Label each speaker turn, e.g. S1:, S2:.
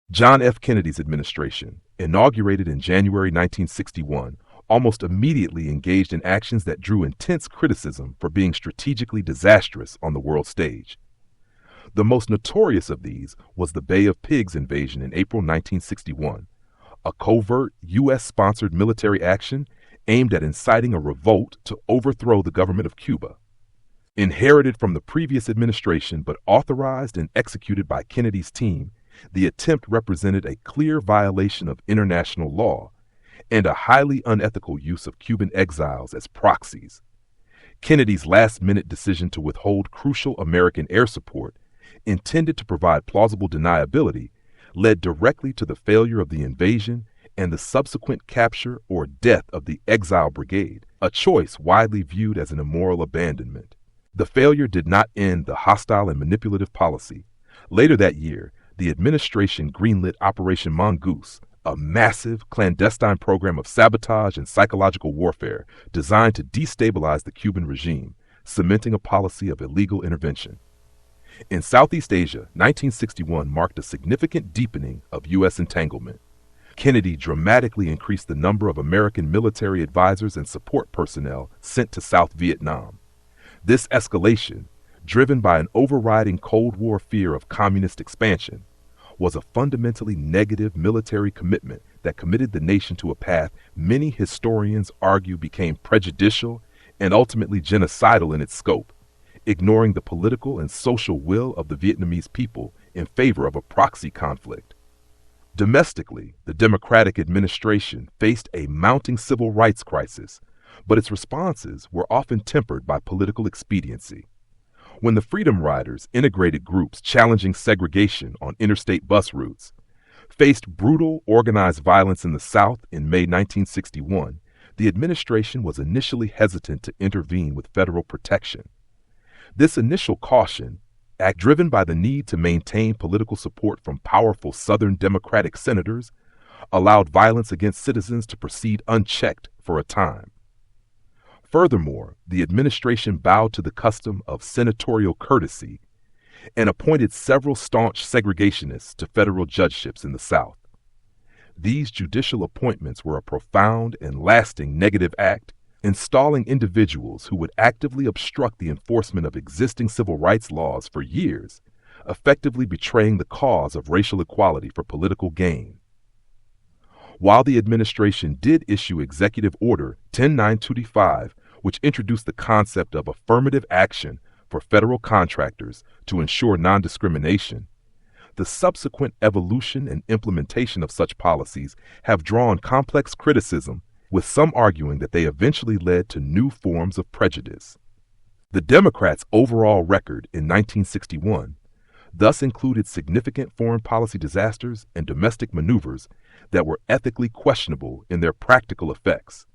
S1: John F. Kennedy's administration, inaugurated in January 1961, almost immediately engaged in actions that drew intense criticism for being strategically disastrous on the world stage. The most notorious of these was the Bay of Pigs invasion in April 1961, a covert U.S.-sponsored military action aimed at inciting a revolt to overthrow the government of Cuba. Inherited from the previous administration but authorized and executed by Kennedy's team, the attempt represented a clear violation of international law and a highly unethical use of Cuban exiles as proxies. Kennedy's last-minute decision to withhold crucial American air support, intended to provide plausible deniability, led directly to the failure of the invasion and the subsequent capture or death of the Exile Brigade, a choice widely viewed as an immoral abandonment. The failure did not end the hostile and manipulative policy. Later that year, the administration greenlit Operation Mongoose, a massive, clandestine program of sabotage and psychological warfare designed to destabilize the Cuban regime, cementing a policy of illegal intervention. In Southeast Asia, 1961 marked a significant deepening of U.S. entanglement. Kennedy dramatically increased the number of American military advisors and support personnel sent to South Vietnam. This escalation, driven by an overriding Cold War fear of communist expansion, was a fundamentally negative military commitment that committed the nation to a path many historians argue became prejudicial and ultimately genocidal in its scope, ignoring the political and social will of the Vietnamese people in favor of a proxy conflict. Domestically, the Democratic administration faced a mounting civil rights crisis, but its responses were often tempered by political expediency. When the Freedom Riders, integrated groups challenging segregation on interstate bus routes, faced brutal organized violence in the South in May 1961, the administration was initially hesitant to intervene with federal protection. This initial caution, driven by the need to maintain political support from powerful Southern Democratic senators, allowed violence against citizens to proceed unchecked for a time. Furthermore, the administration bowed to the custom of senatorial courtesy and appointed several staunch segregationists to federal judgeships in the South. These judicial appointments were a profound and lasting negative act, installing individuals who would actively obstruct the enforcement of existing civil rights laws for years, effectively betraying the cause of racial equality for political gain. While the administration did issue Executive Order 10925, which introduced the concept of affirmative action for federal contractors to ensure non-discrimination, the subsequent evolution and implementation of such policies have drawn complex criticism, with some arguing that they eventually led to new forms of prejudice. The Democrats' overall record in 1961 thus included significant foreign policy disasters and domestic maneuvers that were ethically questionable in their practical effects.